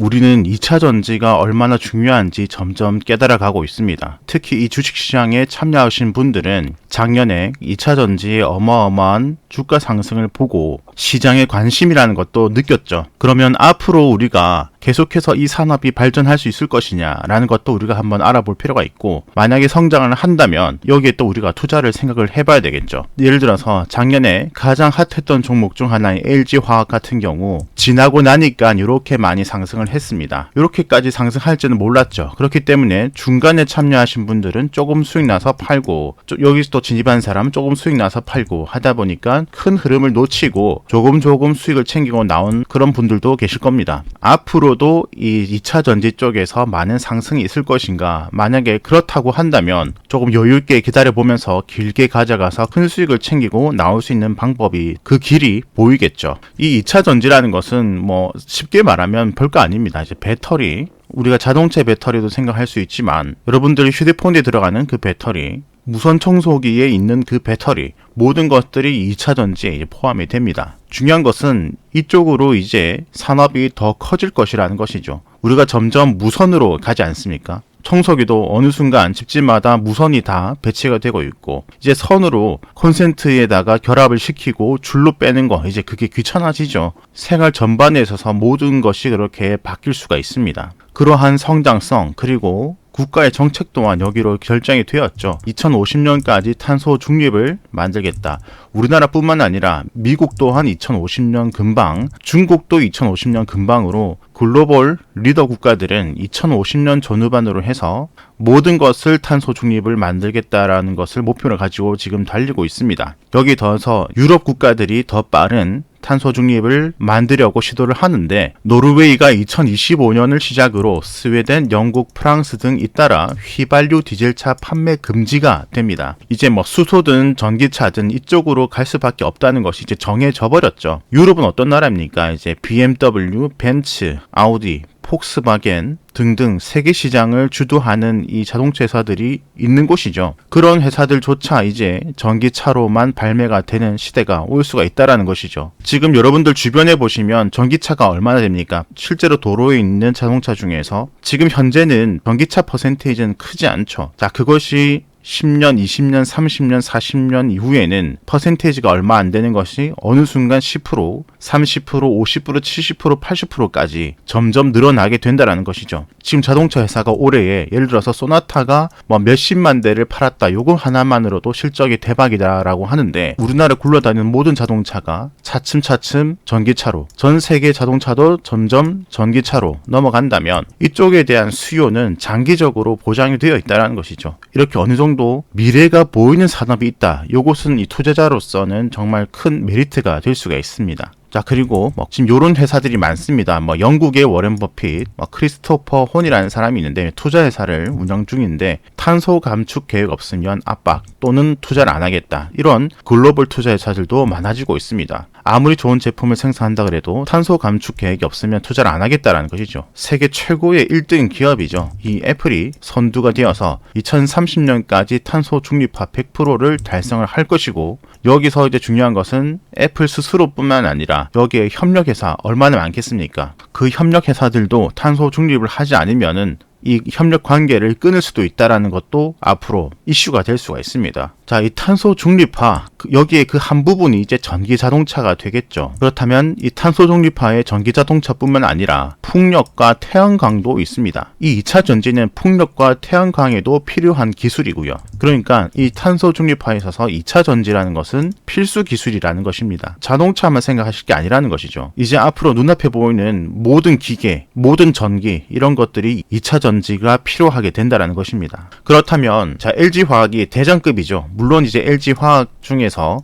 우리는 2차 전지가 얼마나 중요한지 점점 깨달아가고 있습니다. 특히 이 주식시장에 참여하신 분들은 작년에 2차 전지의 어마어마한 주가 상승을 보고 시장의 관심이라는 것도 느꼈죠. 그러면 앞으로 우리가 계속해서 이 산업이 발전할 수 있을 것이냐라는 것도 우리가 한번 알아볼 필요가 있고, 만약에 성장을 한다면 여기에 또 우리가 투자를 생각을 해봐야 되겠죠. 예를 들어서 작년에 가장 핫했던 종목 중 하나인 LG화학 같은 경우 지나고 나니까 이렇게 많이 상승을 했습니다. 이렇게까지 상승할지는 몰랐죠. 그렇기 때문에 중간에 참여하신 분들은 조금 수익 나서 팔고, 여기서 또 진입한 사람은 조금 수익 나서 팔고 하다 보니까 큰 흐름을 놓치고 조금 수익을 챙기고 나온 그런 분들도 계실 겁니다. 앞으로도 이 2차 전지 쪽에서 많은 상승이 있을 것인가? 만약에 그렇다고 한다면 조금 여유 있게 기다려보면서 길게 가져가서 큰 수익을 챙기고 나올 수 있는 방법이, 그 길이 보이겠죠. 이 2차 전지라는 것은 뭐 쉽게 말하면 별거 아닙니다. 이제 배터리, 우리가 자동차 배터리도 생각할 수 있지만 여러분들이 휴대폰에 들어가는 그 배터리, 무선 청소기에 있는 그 배터리, 모든 것들이 2차 전지에 이제 포함이 됩니다. 중요한 것은 이쪽으로 이제 산업이 더 커질 것이라는 것이죠. 우리가 점점 무선으로 가지 않습니까? 청소기도 어느 순간 집집마다 무선이 다 배치가 되고 있고, 이제 선으로 콘센트에다가 결합을 시키고 줄로 빼는 거, 이제 그게 귀찮아지죠. 생활 전반에 있어서 모든 것이 그렇게 바뀔 수가 있습니다. 그러한 성장성, 그리고 국가의 정책 또한 여기로 결정이 되었죠. 2050년까지 탄소 중립을 만들겠다. 우리나라뿐만 아니라 미국 또한 2050년 금방, 중국도 2050년 금방으로 글로벌 리더 국가들은 2050년 전후반으로 해서 모든 것을 탄소 중립을 만들겠다라는 것을 목표를 가지고 지금 달리고 있습니다. 여기 더해서 유럽 국가들이 더 빠른 탄소 중립을 만들려고 시도를 하는데, 노르웨이가 2025년을 시작으로 스웨덴, 영국, 프랑스 등 잇따라 휘발유 디젤차 판매 금지가 됩니다. 이제 뭐 수소든 전기차든 이쪽으로 갈 수밖에 없다는 것이 이제 정해져 버렸죠. 유럽은 어떤 나라입니까? 이제 BMW, 벤츠, 아우디, 폭스바겐 등등 세계 시장을 주도하는 이 자동차 회사들이 있는 곳이죠. 그런 회사들조차 이제 전기차로만 발매가 되는 시대가 올 수가 있다라는 것이죠. 지금 여러분들 주변에 보시면 전기차가 얼마나 됩니까? 실제로 도로에 있는 자동차 중에서 지금 현재는 전기차 퍼센테이지는 크지 않죠. 자, 그것이 10년, 20년, 30년, 40년 이후에는 퍼센테이지가 얼마 안 되는 것이 어느 순간 10%, 30%, 50%, 70%, 80%까지 점점 늘어나게 된다는 것이죠. 지금 자동차 회사가 올해에 예를 들어서 소나타가 뭐 몇십만 대를 팔았다, 요거 하나만으로도 실적이 대박이다라고 하는데, 우리나라 굴러다니는 모든 자동차가 차츰 전기차로, 전 세계 자동차도 점점 전기차로 넘어간다면 이쪽에 대한 수요는 장기적으로 보장이 되어 있다는 것이죠. 이렇게 어느 정도 미래가 보이는 산업이 있다. 요것은 이 투자자로서는 정말 큰 메리트가 될 수가 있습니다. 자, 그리고 지금 요런 회사들이 많습니다. 영국의 워렌 버핏, 크리스토퍼 혼이라는 사람이 있는데 투자회사를 운영 중인데, 탄소 감축 계획 없으면 압박 또는 투자를 안 하겠다. 이런 글로벌 투자회사들도 많아지고 있습니다. 아무리 좋은 제품을 생산한다 그래도 탄소 감축 계획이 없으면 투자를 안 하겠다라는 것이죠. 세계 최고의 1등 기업이죠. 이 애플이 선두가 되어서 2030년까지 탄소 중립화 100%를 달성을 할 것이고, 여기서 이제 중요한 것은 애플 스스로뿐만 아니라 여기에 협력회사 얼마나 많겠습니까? 그 협력회사들도 탄소 중립을 하지 않으면은 이 협력 관계를 끊을 수도 있다라는 것도 앞으로 이슈가 될 수가 있습니다. 자, 이 탄소 중립화, 여기에 그 한 부분이 이제 전기 자동차가 되겠죠. 그렇다면 이 탄소 중립화의 전기 자동차뿐만 아니라 풍력과 태양광도 있습니다. 이 2차 전지는 풍력과 태양광에도 필요한 기술이고요. 그러니까 이 탄소 중립화에 있어서 2차 전지라는 것은 필수 기술이라는 것입니다. 자동차만 생각하실 게 아니라는 것이죠. 이제 앞으로 눈앞에 보이는 모든 기계, 모든 전기, 이런 것들이 2차 전지가 필요하게 된다는 것입니다. 그렇다면 자, LG화학이 대장급이죠. 물론 이제 LG화학 중에서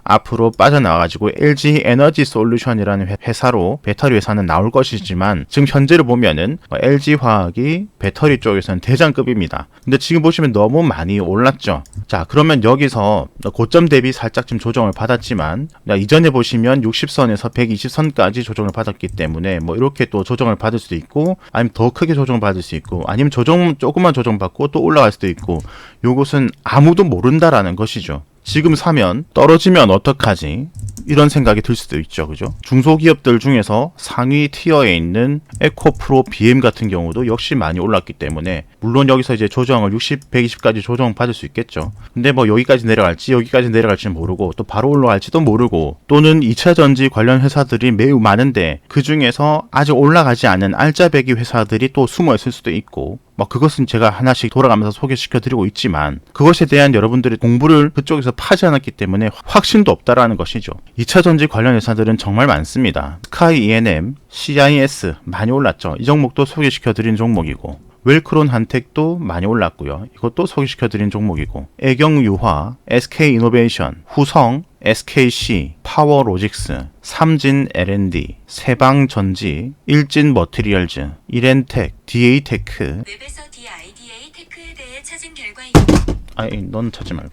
앞으로 빠져나와가지고 LG 에너지 솔루션이라는 회사로 배터리 회사는 나올 것이지만, 지금 현재로 보면은 LG 화학이 배터리 쪽에서는 대장급입니다. 근데 지금 보시면 너무 많이 올랐죠. 자, 그러면 여기서 고점 대비 살짝 좀 조정을 받았지만, 이전에 보시면 60선에서 120선까지 조정을 받았기 때문에 이렇게 또 조정을 받을 수도 있고, 아니면 더 크게 조정을 받을 수 있고, 아니면 조금만 조정받고 또 올라갈 수도 있고, 요것은 아무도 모른다라는 것이죠. 지금 사면 떨어지면 어떡하지? 이런 생각이 들 수도 있죠. 그죠? 중소기업들 중에서 상위 티어에 있는 에코프로 BM 같은 경우도 역시 많이 올랐기 때문에 물론 여기서 이제 조정을 60, 120까지 조정 받을 수 있겠죠. 근데 뭐 여기까지 내려갈지 여기까지 내려갈지는 모르고 또 바로 올라갈지도 모르고 또는 2차전지 관련 회사들이 매우 많은데 그 중에서 아직 올라가지 않은 알짜배기 회사들이 또 숨어 있을 수도 있고 뭐 그것은 제가 하나씩 돌아가면서 소개시켜 드리고 있지만 그것에 대한 여러분들의 공부를 그쪽에서 파지 않았기 때문에 확신도 없다라는 것이죠. 2차전지 관련 회사들은 정말 많습니다. 스카이 E&M, CIS 많이 올랐죠. 이 종목도 소개시켜 드린 종목이고 웰크론 한텍도 많이 올랐고요. 이것도 소개시켜 드린 종목이고 애경유화, SK이노베이션, 후성, SKC, 파워로직스, 삼진 L&D, 세방전지, 일진머티리얼즈, 이렌텍, DA테크 웹에서 DIDA테크에 대해 찾은 결과입니다. 아니 넌 찾지 말고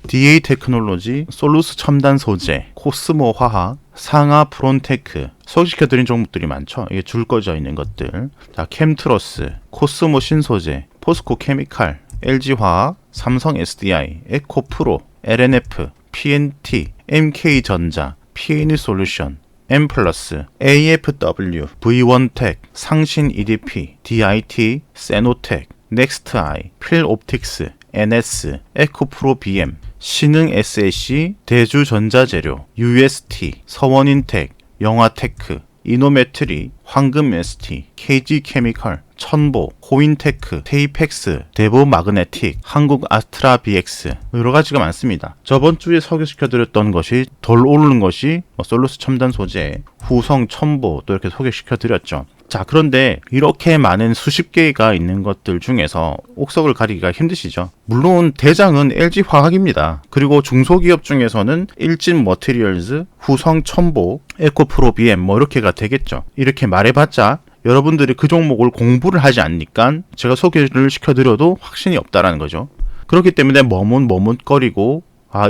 DA테크놀로지, 솔루스 첨단 소재, 코스모 화학, 상하 프론테크 소개시켜드린 종목들이 많죠. 이게 줄 꺼져 있는 것들. 자, 캠트러스, 코스모 신소재, 포스코 케미칼, LG화학, 삼성 SDI, 에코프로, LNF, PNT, MK전자, PNsol루션, M+, AFW, V1텍, 상신 EDP, DIT, 세노텍, 넥스트아이, 필옵틱스, NS, 에코프로 BM, 신흥 SAC, 대주전자재료, UST, 서원인텍, 영화테크, 이노메트리, 황금ST, KG케미칼, 천보, 코인테크, 테이펙스, 대보마그네틱, 한국아스트라비엑스 여러가지가 많습니다. 저번 주에 소개시켜드렸던 것이 덜 오르는 것이 솔루스 첨단 소재, 후성, 천보 또 이렇게 소개시켜드렸죠. 자, 그런데 이렇게 많은 수십 개가 있는 것들 중에서 옥석을 가리기가 힘드시죠. 물론 대장은 LG화학입니다. 그리고 중소기업 중에서는 일진머티리얼즈, 후성, 첨보, 에코프로 BM 뭐 이렇게가 되겠죠. 이렇게 말해봤자 여러분들이 그 종목을 공부를 하지 않으니까 제가 소개를 시켜드려도 확신이 없다라는 거죠. 그렇기 때문에 머뭇거리고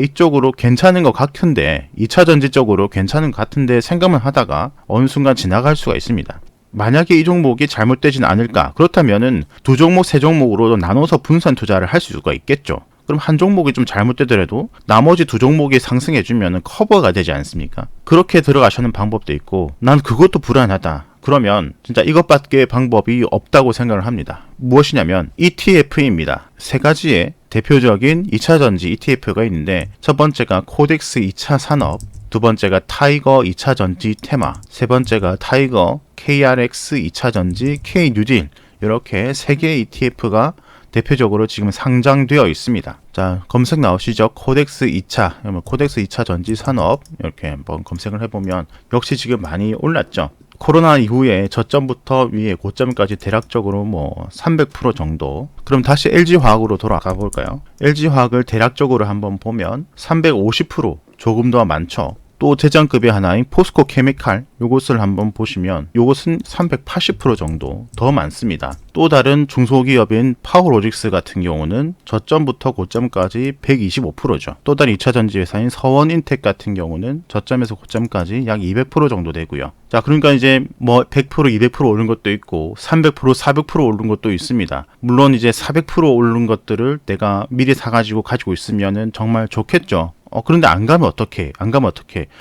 이쪽으로 괜찮은 것 같은데 2차전지 쪽으로 괜찮은 것 같은데 생각만 하다가 어느 순간 지나갈 수가 있습니다. 만약에 이 종목이 잘못되진 않을까? 그렇다면은 두 종목, 세 종목으로 나눠서 분산 투자를 할 수가 있겠죠. 그럼 한 종목이 좀 잘못되더라도 나머지 두 종목이 상승해주면 커버가 되지 않습니까? 그렇게 들어가시는 방법도 있고 난 그것도 불안하다. 그러면 진짜 이것밖에 방법이 없다고 생각을 합니다. 무엇이냐면 ETF입니다. 세 가지의 대표적인 2차전지 ETF가 있는데 첫 번째가 코덱스 2차 산업, 두 번째가 타이거 2차전지 테마, 세 번째가 타이거 KRX 2차전지 K뉴딜 이렇게 세 개의 ETF가 대표적으로 지금 상장되어 있습니다. 자, 검색 나오시죠? 코덱스 2차, 코덱스 2차 전지 산업 이렇게 한번 검색을 해보면 역시 지금 많이 올랐죠. 코로나 이후에 저점부터 위에 고점까지 대략적으로 300% 정도. 그럼 다시 LG화학으로 돌아가 볼까요? LG화학을 대략적으로 한번 보면 350% 조금 더 많죠. 또 대장급의 하나인 포스코 케미칼 요것을 한번 보시면 요것은 380% 정도 더 많습니다. 또 다른 중소기업인 파워로직스 같은 경우는 저점부터 고점까지 125%죠. 또 다른 2차전지 회사인 서원인텍 같은 경우는 저점에서 고점까지 약 200% 정도 되고요. 자, 그러니까 이제 100%, 200% 오른 것도 있고 300%, 400% 오른 것도 있습니다. 물론 이제 400% 오른 것들을 내가 미리 사가지고 가지고 있으면은 정말 좋겠죠. 그런데 안 가면 어떡해?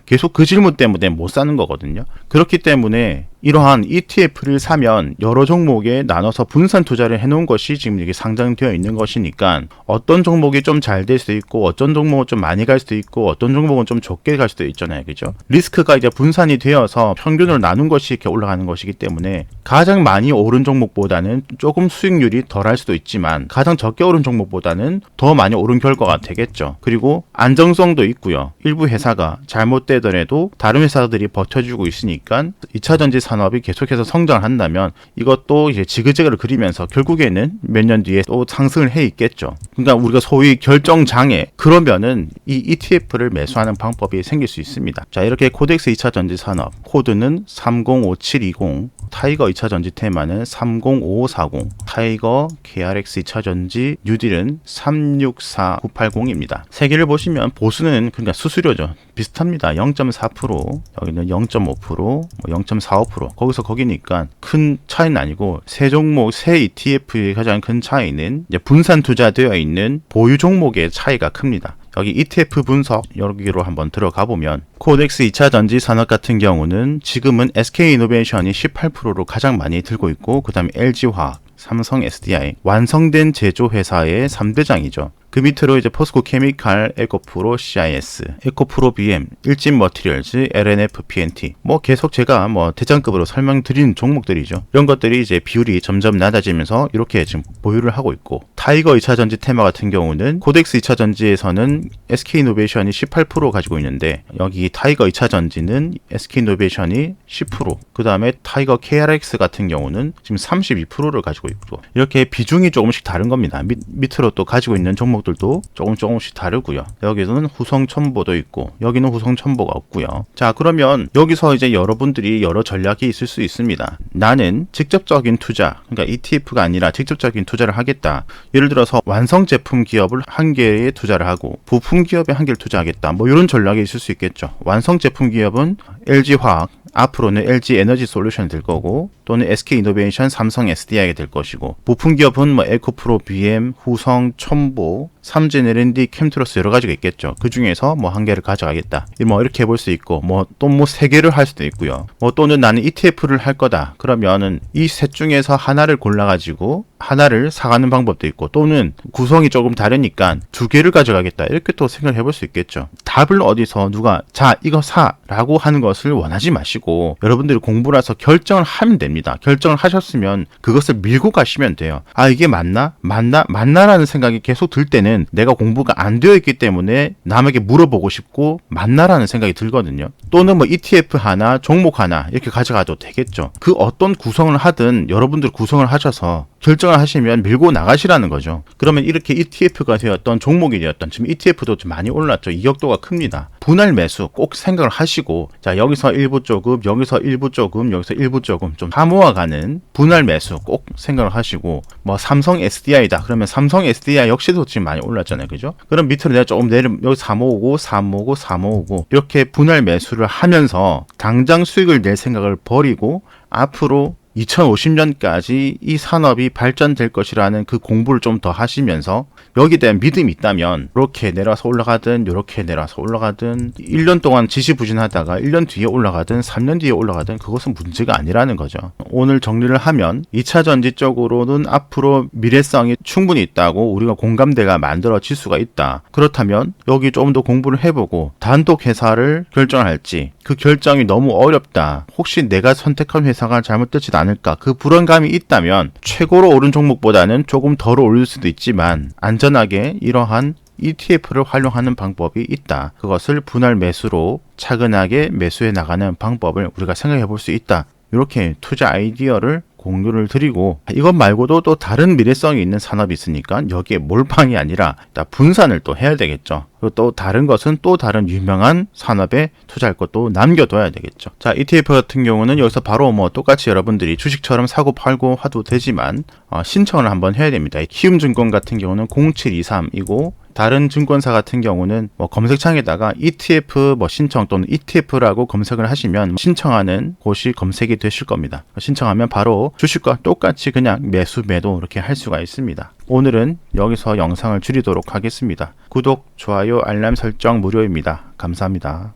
계속 그 질문 때문에 못 사는 거거든요. 그렇기 때문에 이러한 ETF를 사면 여러 종목에 나눠서 분산 투자를 해놓은 것이 지금 이게 상장되어 있는 것이니까 어떤 종목이 좀 잘 될 수도 있고 어떤 종목은 좀 많이 갈 수도 있고 어떤 종목은 좀 적게 갈 수도 있잖아요. 그죠? 리스크가 이제 분산이 되어서 평균을 나눈 것이 이렇게 올라가는 것이기 때문에 가장 많이 오른 종목보다는 조금 수익률이 덜할 수도 있지만 가장 적게 오른 종목보다는 더 많이 오른 결과가 되겠죠. 그리고 안정성도 있고요. 일부 회사가 잘못되더라도 다른 회사들이 버텨주고 있으니까 2차전지 산업이 계속해서 성장을 한다면 이것도 이제 지그재그를 그리면서 결국에는 몇 년 뒤에 또 상승을 해 있겠죠. 그러니까 우리가 소위 결정장애 그러면은 이 ETF를 매수하는 방법이 생길 수 있습니다. 자, 이렇게 코덱스 2차전지 산업 코드는 305720 타이거 2차전지 테마는 305540 타이거 KRX 2차전지 뉴딜은 364980입니다. 세 개를 보시면 보수는 그러니까 수수료죠. 비슷합니다. 0.4% 여기는 0.5% 0.45% 거기서 거기니까 큰 차이는 아니고 세 종목 세 ETF의 가장 큰 차이는 이제 분산 투자되어 있는 보유 종목의 차이가 큽니다. 여기 ETF 분석 여기로 한번 들어가 보면 코덱스 2차 전지 산업 같은 경우는 지금은 SK이노베이션이 18%로 가장 많이 들고 있고 그 다음에 LG화학, 삼성 SDI 완성된 제조 회사의 3대장이죠. 그 밑으로 이제 포스코 케미칼, 에코프로 CIS, 에코프로 BM, 일진 머티리얼즈, LNF PNT 뭐 계속 제가 뭐 대장급으로 설명드린 종목들이죠. 이런 것들이 이제 비율이 점점 낮아지면서 이렇게 지금 보유를 하고 있고 타이거 2차 전지 테마 같은 경우는 코덱스 2차 전지에서는 SK이노베이션이 18% 가지고 있는데 여기 타이거 2차 전지는 SK이노베이션이 10%, 그 다음에 타이거 KRX 같은 경우는 지금 32%를 가지고 있고 이렇게 비중이 조금씩 다른 겁니다. 밑으로 또 가지고 있는 종목들도 조금씩 다르고요. 여기서는 후성첨보도 있고 여기는 후성첨보가 없고요. 자, 그러면 여기서 이제 여러분들이 여러 전략이 있을 수 있습니다. 나는 직접적인 투자, 그러니까 ETF가 아니라 직접적인 투자를 하겠다. 예를 들어서 완성 제품 기업을 한 개에 투자를 하고 부품 기업에 한 개를 투자하겠다. 뭐 이런 전략이 있을 수 있겠죠. 완성 제품 기업은 LG화학, 앞으로는 LG 에너지 솔루션이 될 거고 또는 SK이노베이션, 삼성 SDI가 될 것이고 부품 기업은 뭐 에코프로 BM, 후성, 첨보, 삼진 L&D, 캠트로스 여러 가지가 있겠죠. 그 중에서 뭐 한 개를 가져가겠다. 뭐 이렇게 해볼 수 있고 뭐 또 뭐 세 개를 할 수도 있고요. 뭐 또는 나는 ETF를 할 거다. 그러면은 이 셋 중에서 하나를 골라가지고 하나를 사가는 방법도 있고 또는 구성이 조금 다르니까 두 개를 가져가겠다. 이렇게 또 생각을 해볼 수 있겠죠. 답을 어디서 누가 자 이거 사라고 하는 것을 원하지 마시고 여러분들이 공부를 해서 결정을 하면 됩니다. 결정을 하셨으면 그것을 밀고 가시면 돼요. 아 이게 맞나라는 생각이 계속 들 때는 내가 공부가 안 되어 있기 때문에 남에게 물어보고 싶고 맞나라는 생각이 들거든요. 또는 뭐 ETF 하나, 종목 하나 이렇게 가져가도 되겠죠. 그 어떤 구성을 하든 여러분들 구성을 하셔서 결정을 하시면 밀고 나가시라는 거죠. 그러면 이렇게 ETF가 되었던 종목이 되었던 지금 ETF도 좀 많이 올랐죠. 이격도가 큽니다. 분할 매수 꼭 생각을 하시고 자 여기서 일부 조금, 여기서 일부 조금, 여기서 일부 조금 좀 사모아가는 분할 매수 꼭 생각을 하시고 뭐 삼성 SDI다. 그러면 삼성 SDI 역시도 지금 많이 올랐잖아요. 그죠? 그럼 밑으로 내가 조금 여기 사모으고 이렇게 분할 매수를 하면서 당장 수익을 낼 생각을 버리고 앞으로 2050년까지 이 산업이 발전될 것이라는 그 공부를 좀 더 하시면서 여기에 대한 믿음이 있다면 이렇게 내려와서 올라가든 이렇게 내려와서 올라가든 1년 동안 지지부진하다가 1년 뒤에 올라가든 3년 뒤에 올라가든 그것은 문제가 아니라는 거죠. 오늘 정리를 하면 2차 전지 쪽으로는 앞으로 미래성이 충분히 있다고 우리가 공감대가 만들어질 수가 있다. 그렇다면 여기 조금 더 공부를 해보고 단독 회사를 결정할지 그 결정이 너무 어렵다. 혹시 내가 선택한 회사가 잘못되지 않을까? 그 불안감이 있다면 최고로 오른 종목보다는 조금 덜 오를 수도 있지만 안전하게 이러한 ETF를 활용하는 방법이 있다. 그것을 분할 매수로 차근하게 매수해 나가는 방법을 우리가 생각해 볼 수 있다. 이렇게 투자 아이디어를 공유를 드리고 이것 말고도 또 다른 미래성이 있는 산업이 있으니까 여기에 몰빵이 아니라 분산을 또 해야 되겠죠. 그리고 또 다른 것은 또 다른 유명한 산업에 투자할 것도 남겨둬야 되겠죠. 자, ETF 같은 경우는 여기서 바로 뭐 똑같이 여러분들이 주식처럼 사고 팔고 하도 되지만 신청을 한번 해야 됩니다. 키움증권 같은 경우는 0723이고 다른 증권사 같은 경우는 뭐 검색창에다가 ETF 뭐 신청 또는 ETF라고 검색을 하시면 신청하는 곳이 검색이 되실 겁니다. 신청하면 바로 주식과 똑같이 그냥 매수 매도 이렇게 할 수가 있습니다. 오늘은 여기서 영상을 줄이도록 하겠습니다. 구독, 좋아요, 알람 설정 무료입니다. 감사합니다.